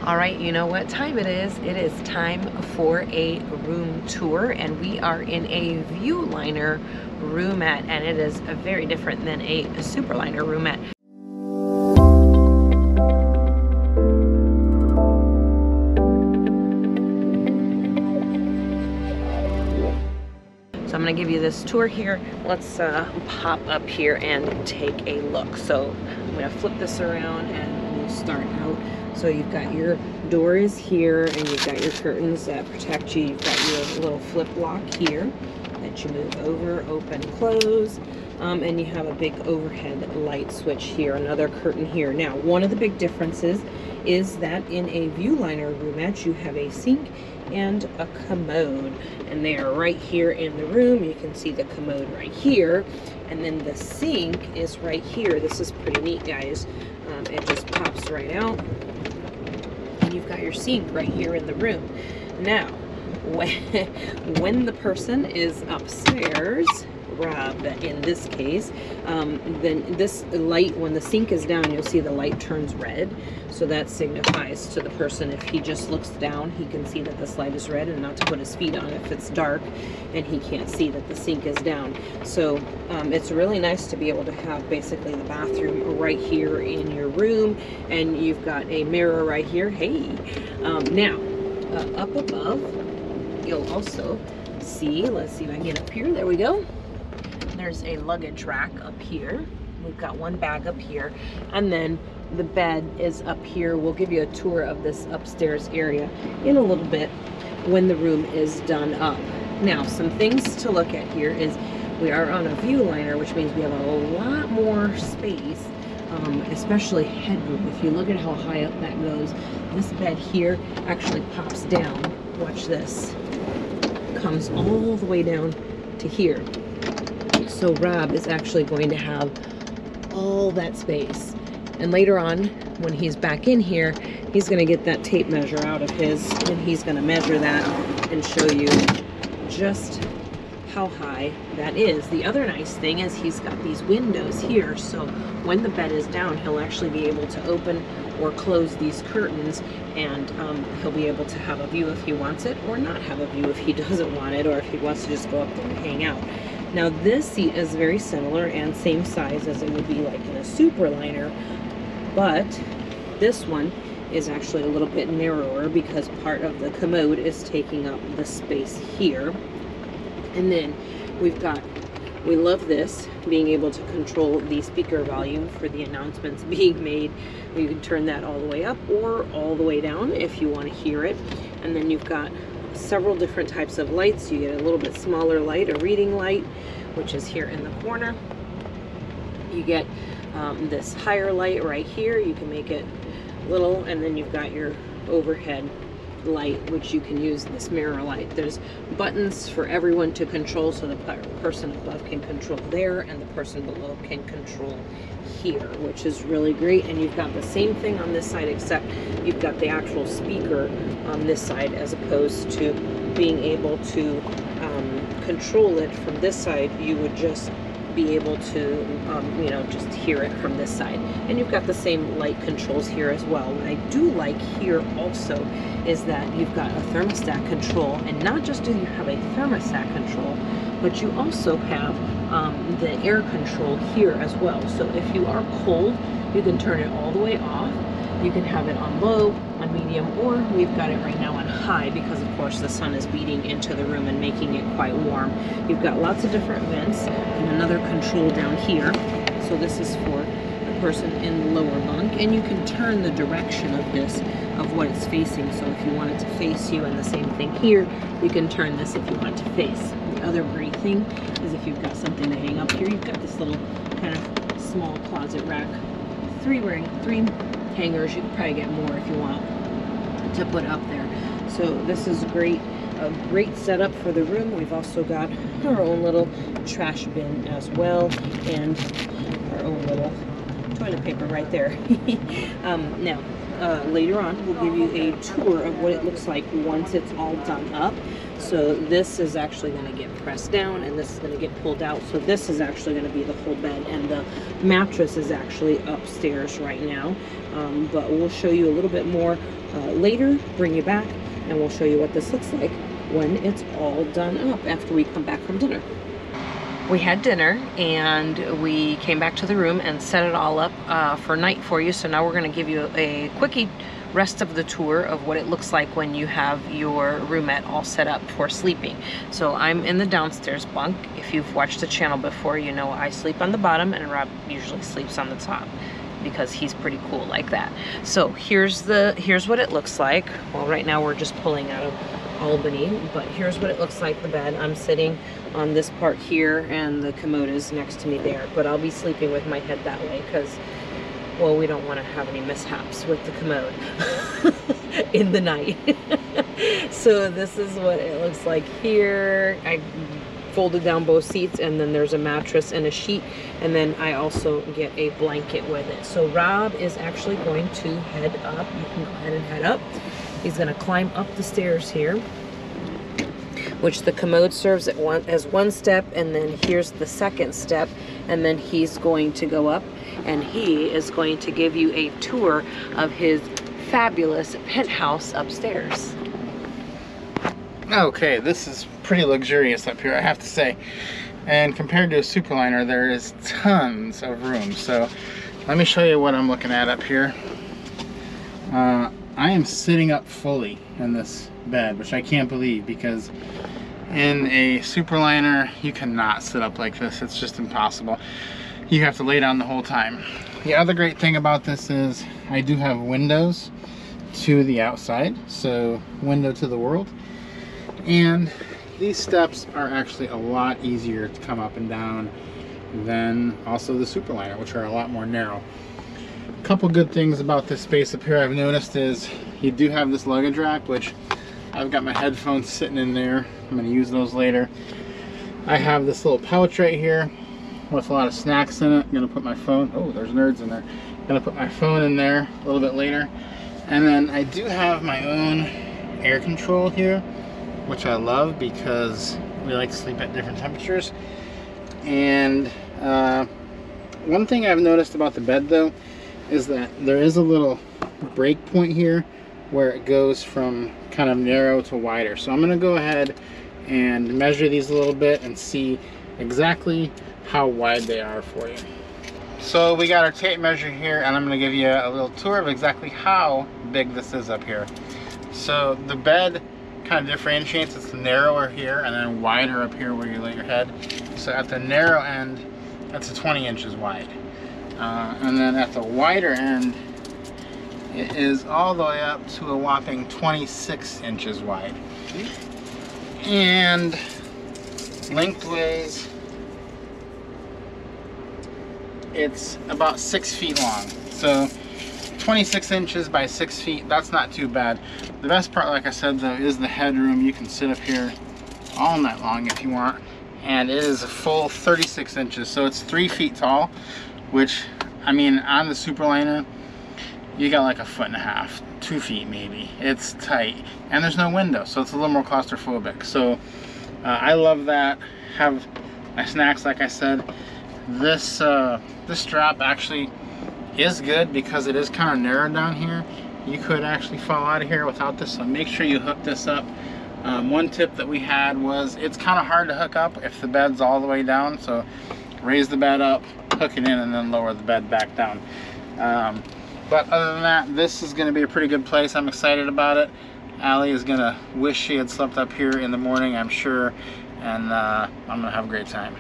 All right, you know what time it is? It is time for a room tour, and we are in a Viewliner Roomette, and it is very different than a Superliner Roomette. So I'm going to give you this tour here. Let's pop up here and take a look. So I'm going to flip this around and we'll start out. So you've got your doors here, and you've got your curtains that protect you. You've got your little flip lock here that you move over, open, close. And you have a big overhead light switch here, another curtain here. Now, one of the big differences is that in a Viewliner Roomette, you have a sink and a commode, and they are right here in the room. You can see the commode right here, and then the sink is right here. This is pretty neat, guys. It just pops right out, and you've got your sink right here in the room. Now, when the person is upstairs, Rob in this case, then this light, when the sink is down, you'll see the light turns red. So that signifies to the person, if he just looks down, he can see that this light is red, and not to put his feet on if it's dark and he can't see that the sink is down. So it's really nice to be able to have basically the bathroom right here in your room, and you've got a mirror right here. Hey, now up above, you'll also see, let's see if I can get up here, there we go. There's a luggage rack up here. We've got one bag up here, and then the bed is up here. We'll give you a tour of this upstairs area in a little bit when the room is done up. Now, some things to look at here is we are on a Viewliner, which means we have a lot more space, especially headroom. If you look at how high up that goes, this bed here actually pops down. Watch this. Comes all the way down to here. So Rob is actually going to have all that space. And later on, when he's back in here, he's going to get that tape measure out of his, and he's going to measure that and show you just how high that is. The other nice thing is he's got these windows here, so when the bed is down, he'll actually be able to open or close these curtains, and he'll be able to have a view if he wants it, or not have a view if he doesn't want it, or if he wants to just go up there and hang out. Now, this seat is very similar and same size as it would be like in a Superliner, but this one is actually a little bit narrower because part of the commode is taking up the space here. And then we love this, being able to control the speaker volume for the announcements being made. You can turn that all the way up or all the way down if you want to hear it. And then you've got several different types of lights. You get a little bit smaller light, a reading light, which is here in the corner. You get this higher light right here. You can make it little, and then you've got your overhead light, which you can use this mirror light. There's buttons for everyone to control, so the person above can control there, and the person below can control here, which is really great. And you've got the same thing on this side, except you've got the actual speaker on this side, as opposed to being able to control it from this side. You would just be able to you know, just hear it from this side. And you've got the same light controls here as well. What I do like here also is that you've got a thermostat control, and not just do you have a thermostat control, but you also have the air control here as well. So if you are cold, you can turn it all the way off. You can have it on low, on medium, or we've got it right now on high because, of course, the sun is beating into the room and making it quite warm. You've got lots of different vents and another control down here. So this is for the person in the lower bunk, and you can turn the direction of this, of what it's facing. So if you want it to face you, and the same thing here, you can turn this if you want to face. The other great thing is if you've got something to hang up here, you've got this little kind of small closet rack. Three hangers. You could probably get more if you want to put up there. So this is great, a great setup for the room. We've also got our own little trash bin as well, and our own little toilet paper right there. Now, later on, we'll give you a tour of what it looks like once it's all done up. So this is actually going to get pressed down, and this is going to get pulled out. So this is actually going to be the whole bed, and the mattress is actually upstairs right now. But we'll show you a little bit more later, bring you back, and we'll show you what this looks like when it's all done up after we come back from dinner. We had dinner and we came back to the room and set it all up for night for you. So now we're going to give you a quickie rest of the tour of what it looks like when you have your roomette all set up for sleeping. So I'm in the downstairs bunk. If you've watched the channel before, you know I sleep on the bottom and Rob usually sleeps on the top because he's pretty cool like that. So here's what it looks like. Well, right now we're just pulling out of Albany, but here's what it looks like, the bed. I'm sitting on this part here and the commode is next to me there, but I'll be sleeping with my head that way because, well, we don't want to have any mishaps with the commode in the night. So this is what it looks like here. I folded down both seats, and then there's a mattress and a sheet, and then I also get a blanket with it. So Rob is actually going to head up. You can go ahead and head up. He's going to climb up the stairs here, which the commode serves as one step, and then here's the second step, and then he's going to go up and he is going to give you a tour of his fabulous penthouse upstairs. Okay, this is pretty luxurious up here, I have to say. And compared to a Superliner, there is tons of room. So let me show you what I'm looking at up here. I am sitting up fully in this bed, which I can't believe, because in a Superliner you cannot sit up like this. It's just impossible. You have to lay down the whole time. The other great thing about this is I do have windows to the outside, so window to the world. And these steps are actually a lot easier to come up and down than also the Superliner, which are a lot more narrow. A couple good things about this space up here I've noticed is you do have this luggage rack, which I've got my headphones sitting in there. I'm going to use those later. I have this little pouch right here with a lot of snacks in it. I'm going to put my phone, oh, there's nerds in there. I'm going to put my phone in there a little bit later. And then I do have my own air control here, which I love because we like to sleep at different temperatures. And one thing I've noticed about the bed though is that there is a little break point here where it goes from kind of narrow to wider. So I'm going to go ahead and measure these a little bit and see exactly how wide they are for you. So we got our tape measure here, and I'm going to give you a little tour of exactly how big this is up here. So the bed kind of differentiates. It's narrower here and then wider up here where you lay your head. So at the narrow end, that's 20 inches wide. And then at the wider end, it is all the way up to a whopping 26 inches wide. And lengthways, it's about 6 feet long. So 26 inches by 6 feet, that's not too bad. The best part, like I said though, is the headroom. You can sit up here all night long if you want. And it is a full 36 inches, so it's 3 feet tall, which, I mean, on the Superliner, you got like 1.5 feet, 2 feet maybe. It's tight, and there's no window, so it's a little more claustrophobic. So I love that. Have my snacks, like I said. This this strap actually is good because it is kind of narrow down here. You could actually fall out of here without this, so make sure you hook this up. One tip that we had was it's kind of hard to hook up if the bed's all the way down, so raise the bed up, hook it in, and then lower the bed back down. But other than that, this is going to be a pretty good place. I'm excited about it. Allie is going to wish she had slept up here in the morning, I'm sure, and I'm going to have a great time.